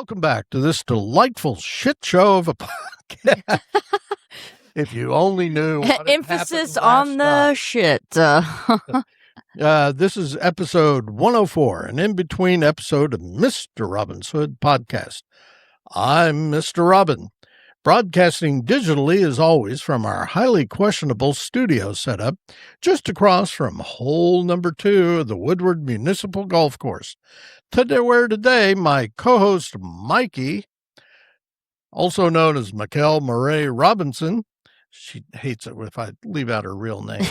Welcome back to this delightful shit show of a podcast. If you only knew what emphasis on the shit. This is episode 104, an in-between episode of Mr. Robin's Hood podcast. I'm Mr. Robin, broadcasting digitally as always from our highly questionable studio setup just across from hole number 2 of the Woodward Municipal Golf Course. Today, my co-host Mikey, also known as Mikel Mauree Robinson, she hates it if I leave out her real name,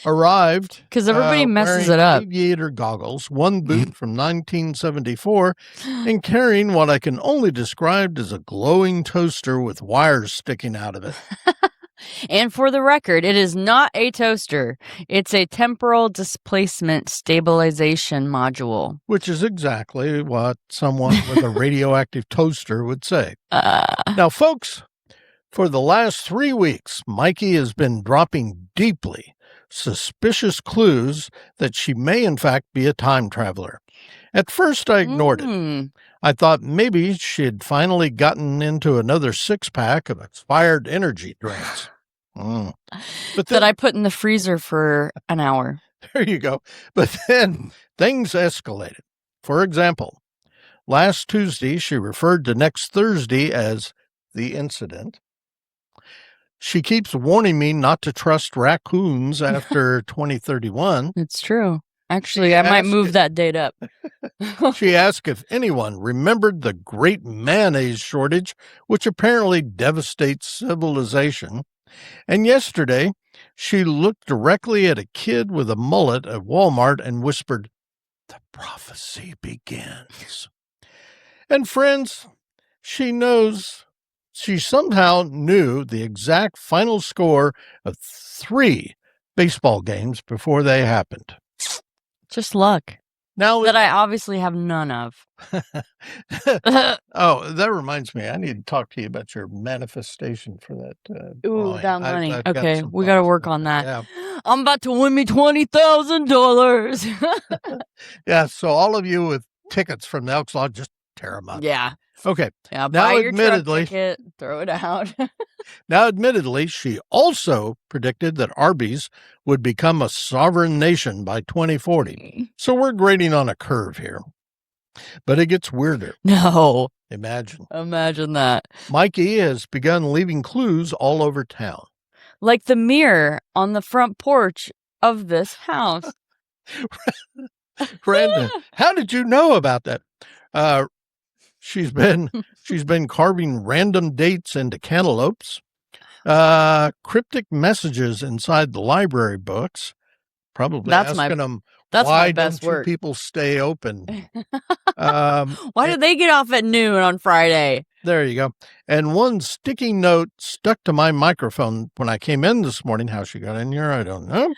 arrived because everybody messes it up. Aviator goggles, one boot from 1974, and carrying what I can only describe as a glowing toaster with wires sticking out of it. And for the record, it is not a toaster. It's a temporal displacement stabilization module. Which is exactly what someone with a radioactive toaster would say. Now, folks, for the last 3 weeks, Mikey has been dropping deeply suspicious clues that she may in fact be a time traveler. At first, I ignored it. I thought maybe she'd finally gotten into another 6-pack of expired energy drinks. But then, that I put in the freezer for an hour. There you go. But then things escalated. For example, last Tuesday, she referred to next Thursday as the incident. She keeps warning me not to trust raccoons after 2031. It's true. Actually, I might move that date up. She asked if anyone remembered the great mayonnaise shortage, which apparently devastates civilization. And yesterday, she looked directly at a kid with a mullet at Walmart and whispered, "The prophecy begins." And friends, she somehow knew the exact final score of 3 baseball games before they happened. Just luck. Now that I obviously have none of. Oh, that reminds me. I need to talk to you about your manifestation for that. That money. I've okay, we got to work on that. Yeah. I'm about to win me $20,000. Yeah, so all of you with tickets from the Elks Lodge, just tear them up. Yeah. Okay. Yeah, buy your truck ticket, throw it out. Now, admittedly, she also predicted that Arby's would become a sovereign nation by 2040. So we're grading on a curve here. But it gets weirder. No. Imagine that. Mikey has begun leaving clues all over town. Like the mirror on the front porch of this house. Brenda, how did you know about that? She's been carving random dates into cantaloupes, cryptic messages inside the library books, probably asking them, why don't you people stay open? Why did they get off at noon on Friday? There you go. And one sticky note stuck to my microphone when I came in this morning. How she got in here, I don't know.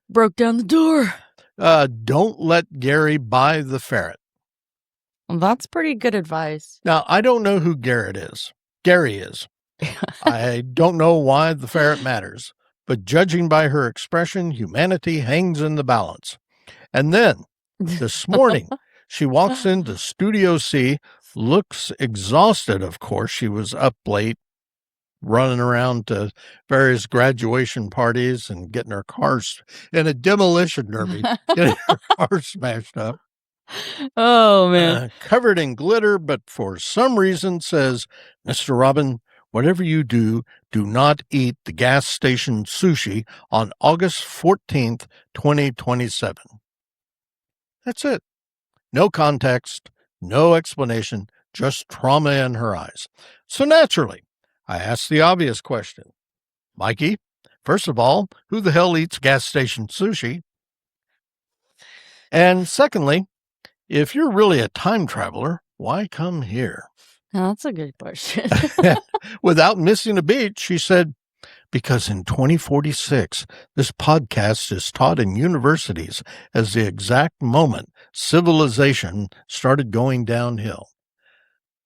Broke down the door. Don't let Gary buy the ferret. Well, that's pretty good advice. Now, I don't know who Gary is. I don't know why the ferret matters, but judging by her expression, humanity hangs in the balance. And then, this morning, she walks into Studio C, looks exhausted, of course. She was up late, running around to various graduation parties and getting her car in a demolition derby, getting her car smashed up. Oh, man. Covered in glitter, but for some reason says, "Mr. Robin, whatever you do, do not eat the gas station sushi on August 14th, 2027. That's it. No context, no explanation, just trauma in her eyes. So naturally, I asked the obvious question. Mikey, first of all, who the hell eats gas station sushi? And secondly, if you're really a time traveler, why come here? Oh, that's a good question. Without missing a beat, she said, because in 2046, this podcast is taught in universities as the exact moment civilization started going downhill.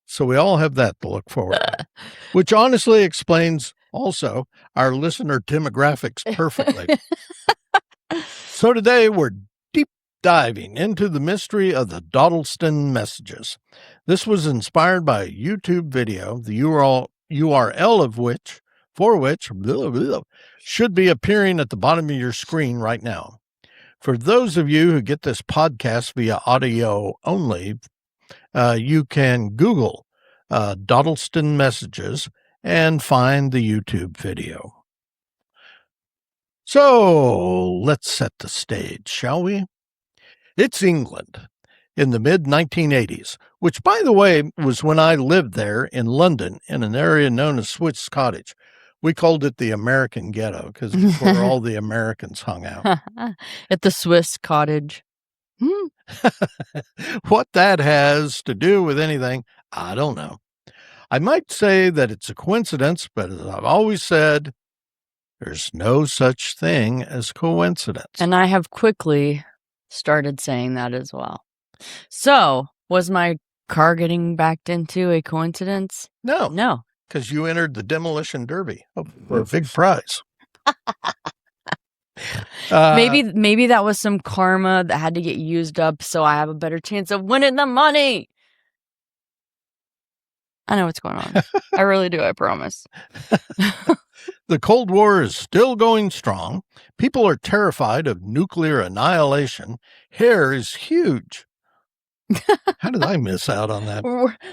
So we all have that to look forward to, which honestly explains also our listener demographics perfectly. So today we're diving into the mystery of the Dodleston Messages. This was inspired by a YouTube video, the URL of which should be appearing at the bottom of your screen right now. For those of you who get this podcast via audio only, you can Google Dodleston Messages and find the YouTube video. So let's set the stage, shall we? It's England in the mid-1980s, which, by the way, was when I lived there in London in an area known as Swiss Cottage. We called it the American Ghetto because it's where all the Americans hung out. At the Swiss Cottage. What that has to do with anything, I don't know. I might say that it's a coincidence, but as I've always said, there's no such thing as coincidence. And I have quickly started saying that as well. So, was my car getting backed into a coincidence? No. No. Because you entered the demolition derby for a big prize. Maybe that was some karma that had to get used up so I have a better chance of winning the money. I know what's going on. I really do, I promise. The Cold War is still going strong. People are terrified of nuclear annihilation. Hair is huge. How did I miss out on that?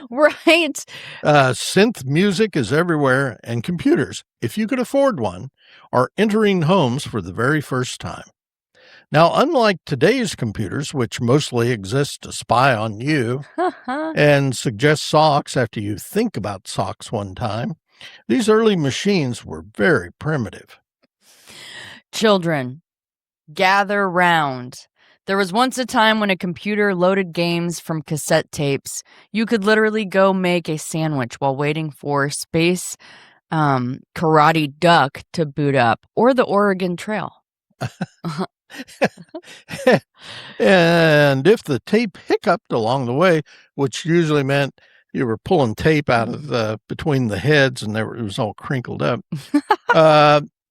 Right. Synth music is everywhere, and computers, if you could afford one, are entering homes for the very first time. Now, unlike today's computers, which mostly exist to spy on you and suggest socks after you think about socks one time, these early machines were very primitive. Children, gather round. There was once a time when a computer loaded games from cassette tapes. You could literally go make a sandwich while waiting for Space Karate Duck to boot up, or the Oregon Trail. And if the tape hiccuped along the way, which usually meant you were pulling tape out of between the heads and it was all crinkled up,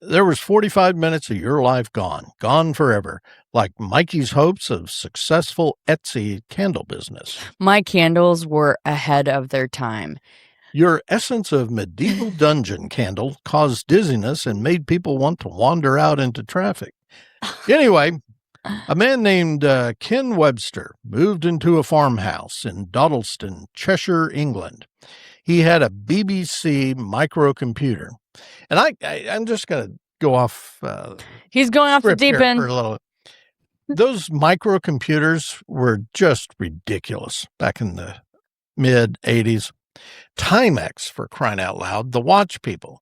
there was 45 minutes of your life gone forever, like Mikey's hopes of successful Etsy candle business. My candles were ahead of their time. Your essence of medieval dungeon candle caused dizziness and made people want to wander out into traffic. Anyway, a man named Ken Webster moved into a farmhouse in Dodleston, Cheshire, England. He had a BBC microcomputer. And I'm just going to go off. He's going off the deep end. For a little. Those microcomputers were just ridiculous back in the mid-'80s. Timex, for crying out loud, the watch people,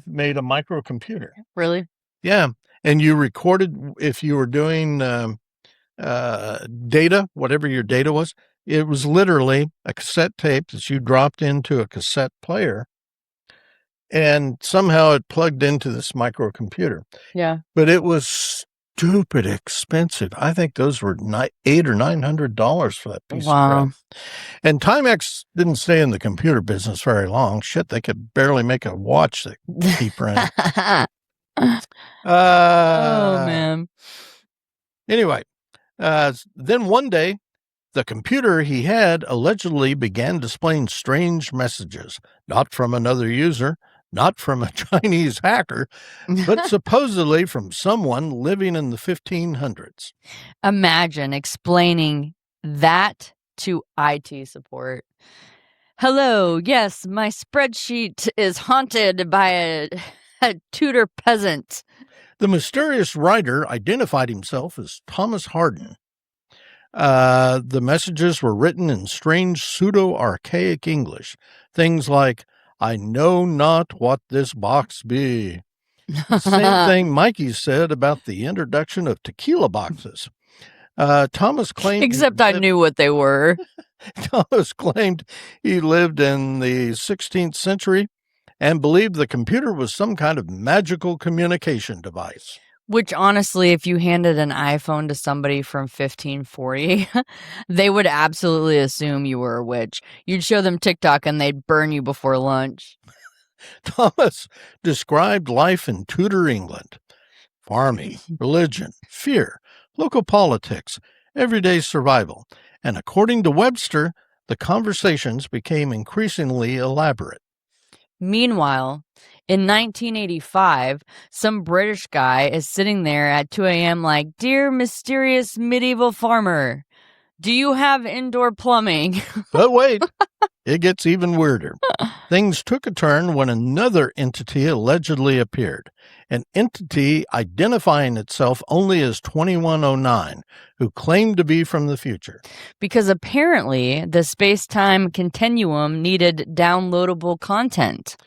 made a microcomputer. Really? Yeah. And you recorded, if you were doing data, whatever your data was, it was literally a cassette tape that you dropped into a cassette player, and somehow it plugged into this microcomputer. Yeah. But it was stupid expensive. I think those were $800 or $900 for that piece of crap. And Timex didn't stay in the computer business very long. Shit, they could barely make a watch that keep running. Oh, man. Anyway, then one day, the computer he had allegedly began displaying strange messages, not from another user, not from a Chinese hacker, but supposedly from someone living in the 1500s. Imagine explaining that to IT support. Hello, yes, my spreadsheet is haunted by a Tudor peasant. The mysterious writer identified himself as Thomas Harden. The messages were written in strange pseudo-archaic English. Things like, I know not what this box be. The same thing Mikey said about the introduction of tequila boxes. Thomas claimed... Except I knew what they were. Thomas claimed he lived in the 16th century and believed the computer was some kind of magical communication device. Which, honestly, if you handed an iPhone to somebody from 1540, they would absolutely assume you were a witch. You'd show them TikTok and they'd burn you before lunch. Thomas described life in Tudor England. Farming, religion, fear, local politics, everyday survival. And according to Webster, the conversations became increasingly elaborate. Meanwhile, in 1985, some British guy is sitting there at 2 a.m. like, "Dear mysterious medieval farmer, do you have indoor plumbing?" But wait, it gets even weirder. Things took a turn when another entity allegedly appeared, an entity identifying itself only as 2109, who claimed to be from the future. Because apparently the space-time continuum needed downloadable content.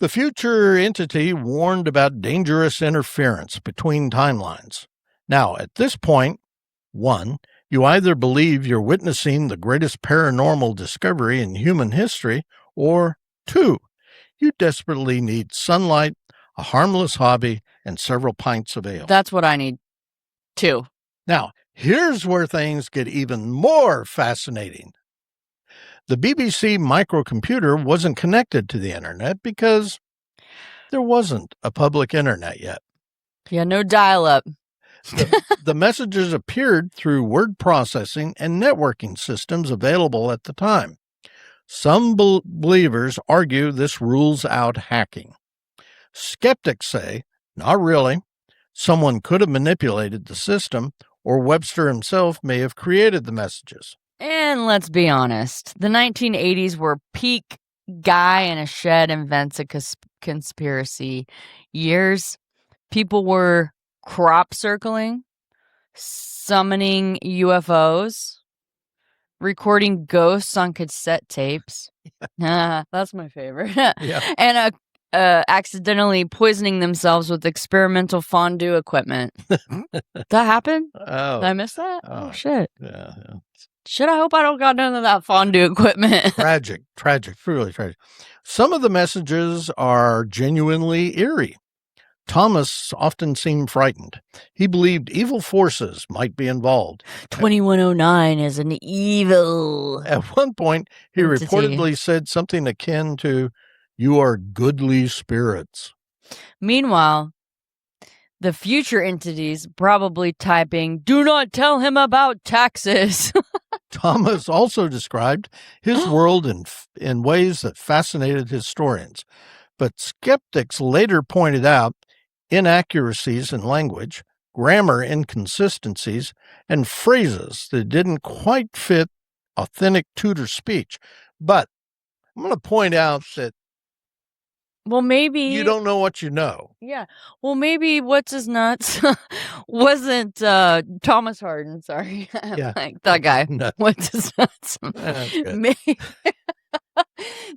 The future entity warned about dangerous interference between timelines. Now, at this point, 1. You either believe you're witnessing the greatest paranormal discovery in human history, or 2. You desperately need sunlight, a harmless hobby, and several pints of ale. That's what I need, too. Now, here's where things get even more fascinating. The BBC microcomputer wasn't connected to the internet because there wasn't a public internet yet. Yeah, no dial-up. The messages appeared through word processing and networking systems available at the time. Some believers argue this rules out hacking. Skeptics say, not really. Someone could have manipulated the system, or Webster himself may have created the messages. And let's be honest, the 1980s were peak guy in a shed invents a conspiracy years. People were crop circling, summoning UFOs, recording ghosts on cassette tapes. That's my favorite. Yeah. And accidentally poisoning themselves with experimental fondue equipment. That happened? Oh, Did I miss that? Oh, shit. yeah. Shit, I hope I don't got none of that fondue equipment. Tragic, really tragic. Some of the messages are genuinely eerie. Thomas often seemed frightened. He believed evil forces might be involved. 2109 is an evil. At one point, he entity. reportedly said something akin to, "You are goodly spirits." Meanwhile, the future entities probably typing, "Do not tell him about taxes." Thomas also described his world in ways that fascinated historians. But skeptics later pointed out inaccuracies in language, grammar inconsistencies, and phrases that didn't quite fit authentic Tudor speech. But I'm going to point out that well, maybe you don't know what you know. Yeah. Well, maybe what's his nuts wasn't Thomas Harden. Sorry. Yeah. Like that guy. No. What's his nuts? That's good.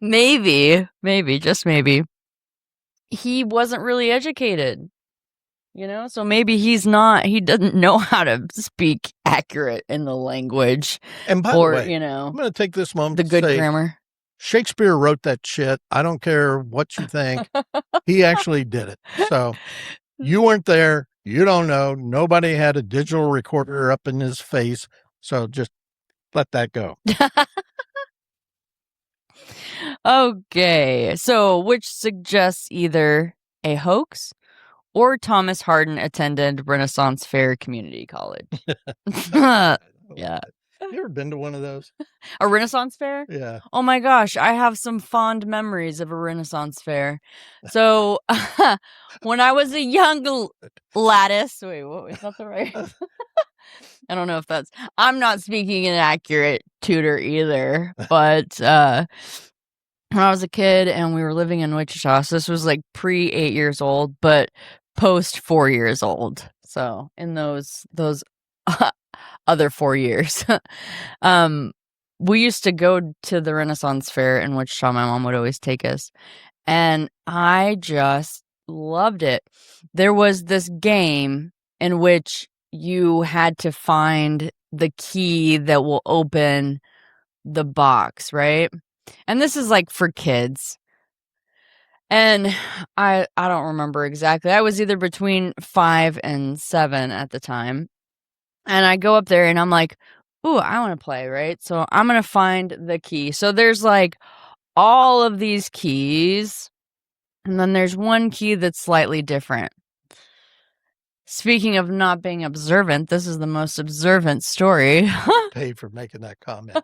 Maybe, just maybe, he wasn't really educated. So maybe he doesn't know how to speak accurate in the language. And by the way, I'm I'm going to take this moment the to good say, grammar. Shakespeare wrote that shit. I don't care what you think. He actually did it. So you weren't there. You don't know. Nobody had a digital recorder up in his face. So just let that go. Okay. So which suggests either a hoax or Thomas Harden attended Renaissance Fair Community College. Yeah. You ever been to one of those? A Renaissance Fair? Yeah. Oh my gosh, I have some fond memories of a Renaissance Fair. So when I was a young lattice, wait, what was that the right? I don't know if I'm not speaking an accurate Tudor either, but when I was a kid and we were living in Wichita, so this was like pre 8 years old, but post 4 years old. So in those other 4 years, we used to go to the Renaissance Fair in Wichita. My mom would always take us, and I just loved it. There was this game in which you had to find the key that will open the box, right? And this is like for kids. And I don't remember exactly. I was either between 5 and 7 at the time. And I go up there and I'm like, ooh, I want to play, right? So I'm going to find the key. So there's like all of these keys. And then there's one key that's slightly different. Speaking of not being observant, this is the most observant story. Pay for making that comment.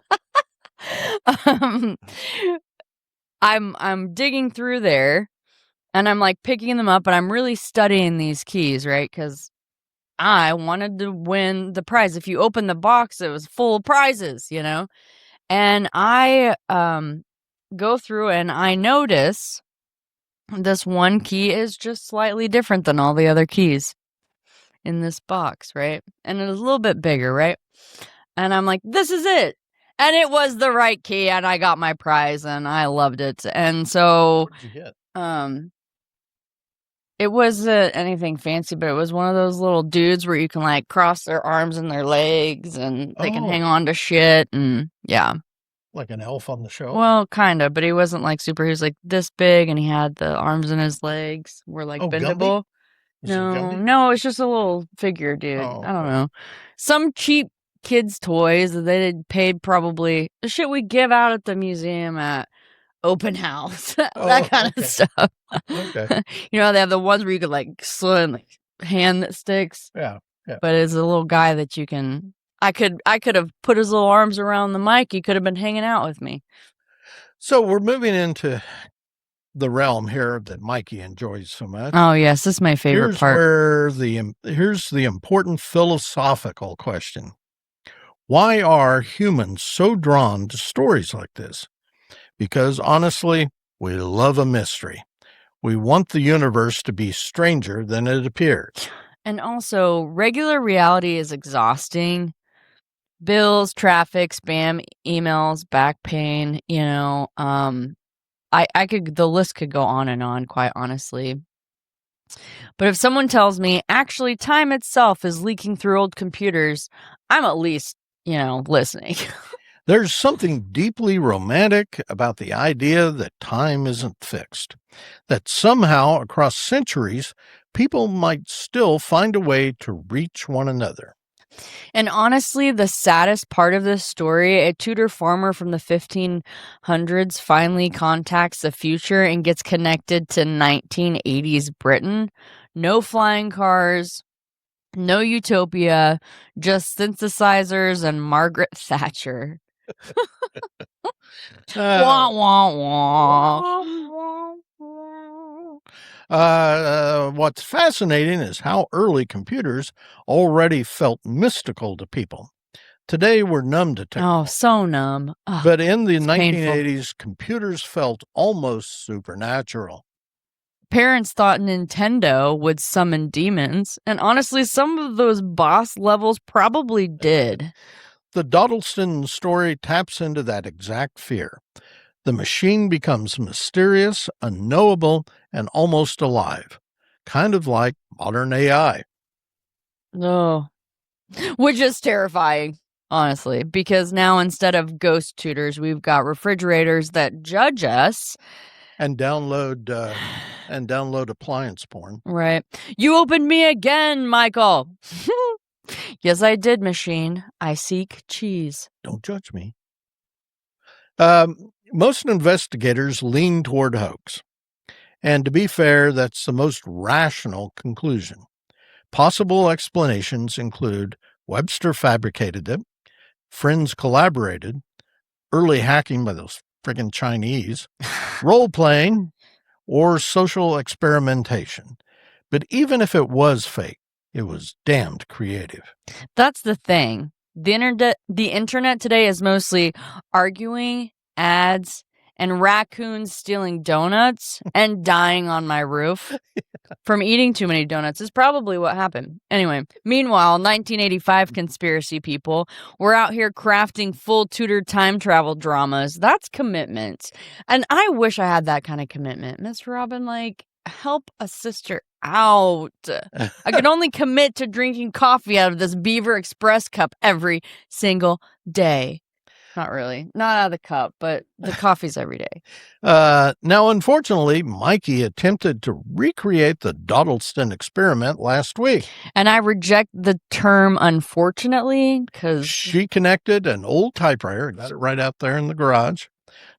um, I'm digging through there, and I'm like picking them up, and I'm really studying these keys, right? Because I wanted to win the prize. If you open the box, it was full of prizes, And I go through and I notice this one key is just slightly different than all the other keys in this box, right? And it was a little bit bigger, right? And I'm like, this is it. And it was the right key, and I got my prize, and I loved it. And so What'd you get? it wasn't anything fancy, but it was one of those little dudes where you can like cross their arms and their legs, and they can hang on to shit, and yeah. Like an elf on the shelf? Well, kind of, but he wasn't like super. He was like this big, and he had the arms and his legs were like bendable. No, it's just a little figure, dude. I don't know. Some cheap kids' toys that they paid probably the shit we give out at the museum at open house. That kind of stuff. Okay. They have the ones where you could like slit like hand that sticks. Yeah. But it's a little guy that you can. I could have put his little arms around the mic. He could have been hanging out with me. So we're moving into the realm here that Mikey enjoys so much. Oh yes, this is my favorite part. Here's the important philosophical question. Why are humans so drawn to stories like this? Because honestly, we love a mystery. We want the universe to be stranger than it appears. And also, regular reality is exhausting. Bills, traffic, spam, emails, back pain, the list could go on and on, quite honestly. But if someone tells me, actually, time itself is leaking through old computers, I'm at least, listening. There's something deeply romantic about the idea that time isn't fixed, that somehow across centuries, people might still find a way to reach one another. And honestly, the saddest part of this story, a Tudor farmer from the 1500s finally contacts the future and gets connected to 1980s Britain. No flying cars, no utopia, just synthesizers and Margaret Thatcher. Wah, wah, wah. What's fascinating is how early computers already felt mystical to people. Today, we're numb to technology. Oh, so numb. But in the 1980s, painful. Computers felt almost supernatural. Parents thought Nintendo would summon demons, and honestly, some of those boss levels probably did. The Dodleston story taps into that exact fear. The machine becomes mysterious, unknowable, and almost alive, kind of like modern AI. Oh, which is terrifying, honestly, because now instead of ghost tutors, we've got refrigerators that judge us. And download appliance porn. Right. You opened me again, Michael. Yes, I did, machine. I seek cheese. Don't judge me. Most investigators lean toward hoax. And to be fair, that's the most rational conclusion. Possible explanations include Webster fabricated it, friends collaborated, early hacking by those friggin' Chinese, role-playing, or social experimentation. But even if it was fake, it was damned creative. That's the thing. The internet today is mostly arguing, ads, and raccoons stealing donuts and dying on my roof from eating too many donuts is probably what happened. Anyway, meanwhile, 1985 conspiracy people were out here crafting full Tudor time travel dramas. That's commitment. And I wish I had that kind of commitment. Miss Robin, help a sister out. I could only commit to drinking coffee out of this Beaver Express cup every single day. Not really. Not out of the cup, but the coffee's every day. Now, unfortunately, Mikey attempted to recreate the Dodleston experiment last week. And I reject the term unfortunately, because she connected an old typewriter, got it right out there in the garage,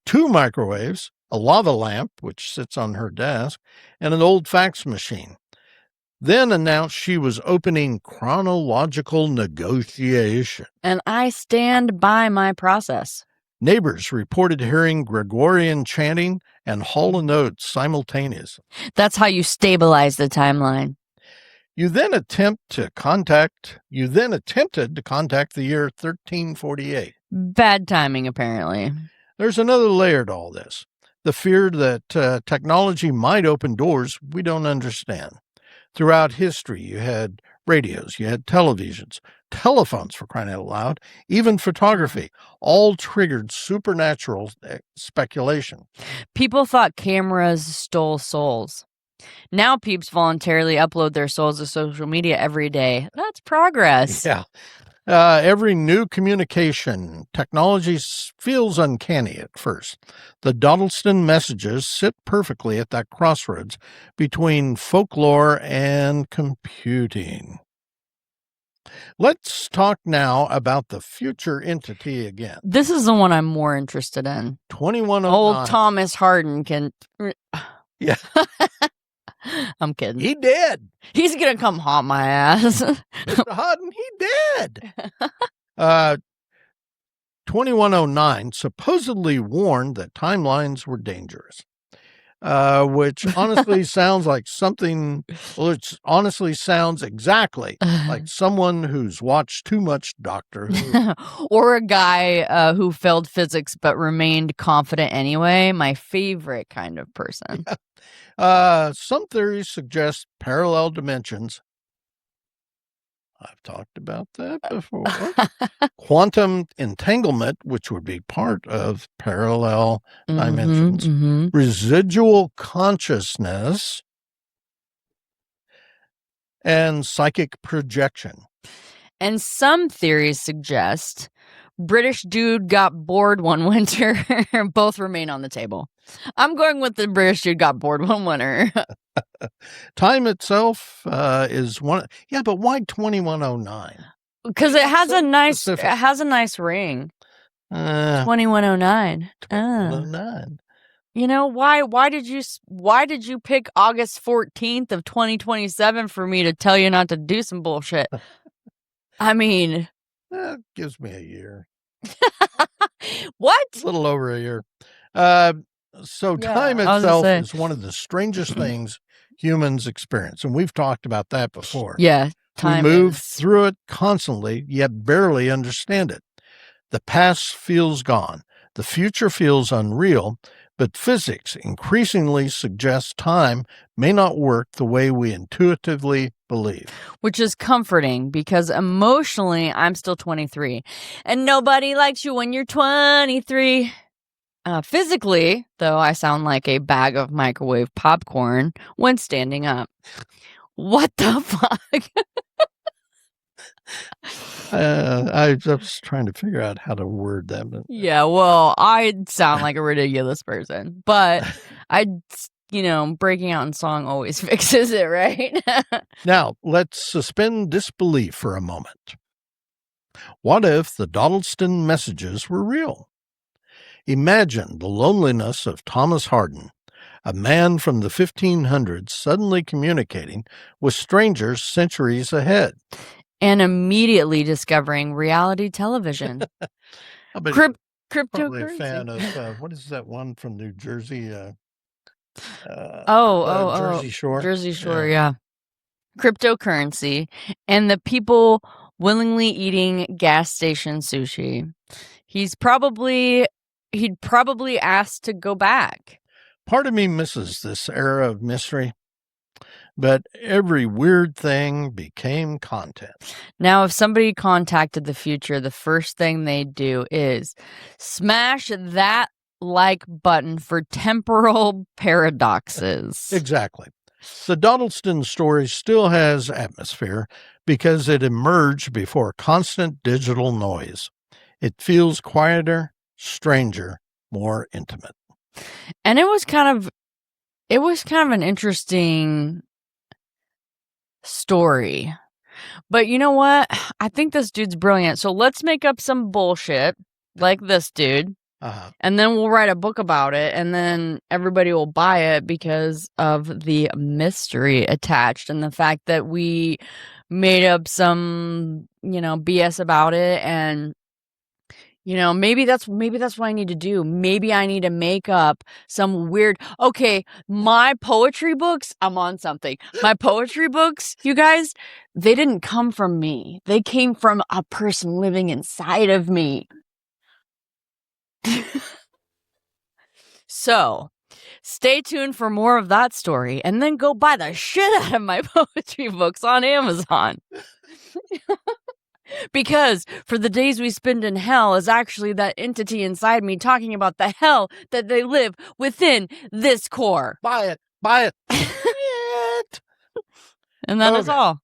2 microwaves, a lava lamp, which sits on her desk, and an old fax machine. Then announced she was opening chronological negotiation. And I stand by my process. Neighbors reported hearing Gregorian chanting and Hall & Oates simultaneously. That's how you stabilize the timeline. You then attempted to contact the year 1348. Bad timing, apparently. There's another layer to all this. The fear that technology might open doors we don't understand. Throughout history, you had radios, you had televisions, telephones, for crying out loud, even photography, all triggered supernatural speculation. People thought cameras stole souls. Now peeps voluntarily upload their souls to social media every day. That's progress. Yeah. Every new communication technology feels uncanny at first. The Dodleston Messages sit perfectly at that crossroads between folklore and computing. Let's talk now about the future entity again. This is the one I'm more interested in. 2109. Old Thomas Harden can... Yeah. I'm kidding. He dead. He's going to come haunt my ass. Mr. Harden, he dead. 2109 supposedly warned that timelines were dangerous, which honestly sounds like something, well, it honestly sounds exactly like someone who's watched too much Doctor Who. Or a guy who failed physics but remained confident anyway. My favorite kind of person. Some theories suggest parallel dimensions. I've talked about that before. Quantum entanglement, which would be part of parallel dimensions. Residual consciousness, and psychic projection. And some theories suggest British dude got bored one winter. Both remain on the table. I'm going with the British dude got bored one winter. Time itself is one. Yeah, but why 2109? Because it has a nice. Specific. It has a nice ring. 2109. 2109. You know why? Why did you pick August 14th of 2027 for me to tell you not to do some bullshit? I mean, that gives me a year. What? A little over a year. So time itself is one of the strangest things humans experience, and we've talked about that before. Yeah, time. We move through it constantly, yet barely understand it. The past feels gone. The future feels unreal, but physics increasingly suggests time may not work the way we intuitively believe. Which is comforting because emotionally, I'm still 23. And nobody likes you when you're 23. Physically, though, I sound like a bag of microwave popcorn when standing up. What the fuck? I was trying to figure out how to word that. But... Yeah, well, I sound like a ridiculous person, but breaking out in song always fixes it, right? Now, let's suspend disbelief for a moment. What if the Dodleston Messages were real? Imagine the loneliness of Thomas Harden, a man from the 1500s suddenly communicating with strangers centuries ahead. And immediately discovering reality television. Cryptocurrency. Probably a fan of, what is that one from New Jersey? Jersey Shore. Jersey Shore, yeah. Cryptocurrency and the people willingly eating gas station sushi. He'd probably ask to go back. Part of me misses this era of mystery, but every weird thing became content. Now, if somebody contacted the future, the first thing they'd do is smash that like button for temporal paradoxes. Exactly. The Dodleston story still has atmosphere because it emerged before constant digital noise. It feels quieter, stranger, more intimate. And it was kind of an interesting story. But you know what? I think this dude's brilliant. So let's make up some bullshit like this dude. And then we'll write a book about it, and then everybody will buy it because of the mystery attached and the fact that we made up some, BS about it. And Maybe that's what I need to do. Maybe I need to make up some weird. Okay, my poetry books, I'm on something. My poetry books, you guys, they didn't come from me. They came from a person living inside of me. So, stay tuned for more of that story, and then go buy the shit out of my poetry books on Amazon. Because for the days we spend in hell is actually that entity inside me talking about the hell that they live within this core. Buy it. Buy it. And that is all.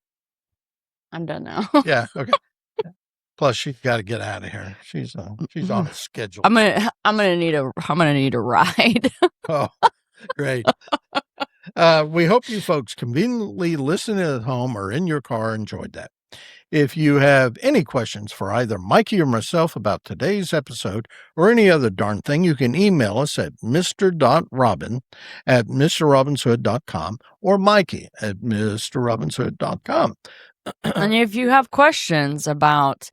I'm done now. Yeah. Okay. Plus, she's got to get out of here. She's on a schedule. I'm gonna need a ride. Oh, great. We hope you folks conveniently listening at home or in your car enjoyed that. If you have any questions for either Mikey or myself about today's episode or any other darn thing, you can email us at mr.robin@mrrobinshood.com or Mikey at mrrobinshood.com. And if you have questions about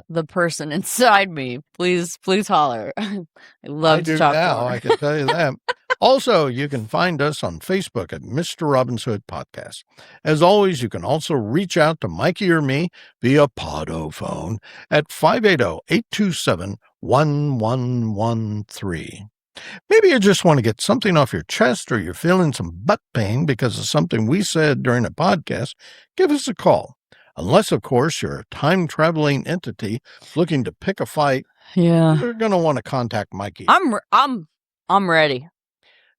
the person inside me, please holler. I love to talk now, more. I can tell you that. Also, you can find us on Facebook at Mr. Robin's Hood Podcast. As always, you can also reach out to Mikey or me via Podophone at 580-827-1113. Maybe you just want to get something off your chest or you're feeling some butt pain because of something we said during a podcast. Give us a call. Unless, of course, you're a time-traveling entity looking to pick a fight. Yeah. You're going to want to contact Mikey. I'm ready.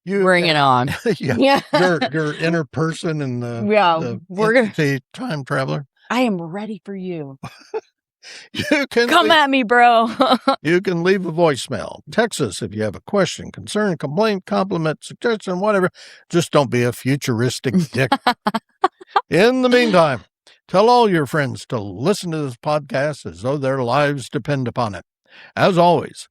Bring it on. Yeah. Your inner person and the entity time traveler. I am ready for you. You can come at me, bro. You can leave a voicemail. Text us if you have a question, concern, complaint, compliment, suggestion, whatever. Just don't be a futuristic dick. In the meantime, tell all your friends to listen to this podcast as though their lives depend upon it. As always,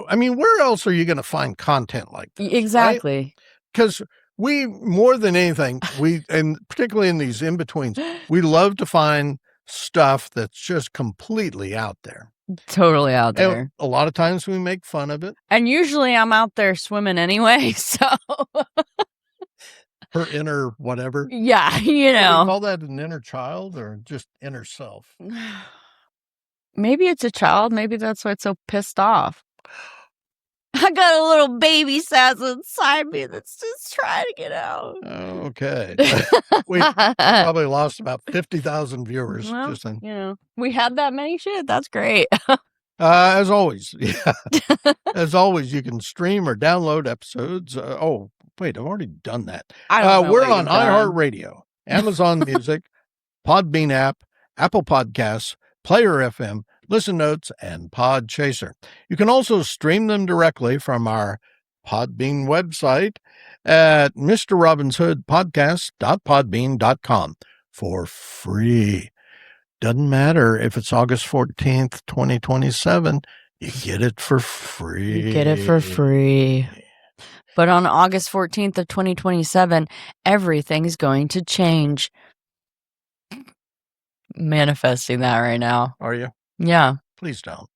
I mean, where else are you going to find content like this? Exactly. Because we, more than anything, and particularly in these in-betweens, we love to find stuff that's just completely out there. Totally out there. And a lot of times we make fun of it. And usually I'm out there swimming anyway, so... Her inner whatever. Yeah, Do you call that an inner child or just inner self? Maybe it's a child. Maybe that's why it's so pissed off. I got a little baby sass inside me that's just trying to get out. Okay. We probably lost about 50,000 viewers. Well, just then. We had that many shit. That's great. As always, you can stream or download episodes. Wait, I've already done that. We're on iHeartRadio, Amazon Music, Podbean app, Apple Podcasts, Player FM, Listen Notes, and Podchaser. You can also stream them directly from our Podbean website at mrrobinshoodpodcast.podbean.com for free. Doesn't matter if it's August 14th, 2027, you get it for free. You get it for free. But on August 14th of 2027, everything's going to change. Manifesting that right now. Are you? Yeah. Please don't.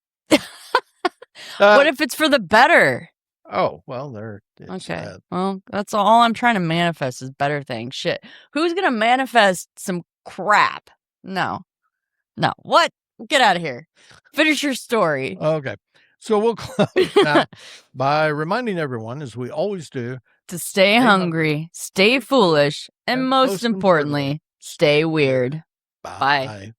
What if it's for the better? Oh, well, there it is. Okay. Well, that's all I'm trying to manifest is better things. Shit. Who's going to manifest some crap? No. What? Get out of here. Finish your story. Okay. So we'll close now by reminding everyone, as we always do, to stay hungry, stay foolish, and most importantly, stay weird. Bye.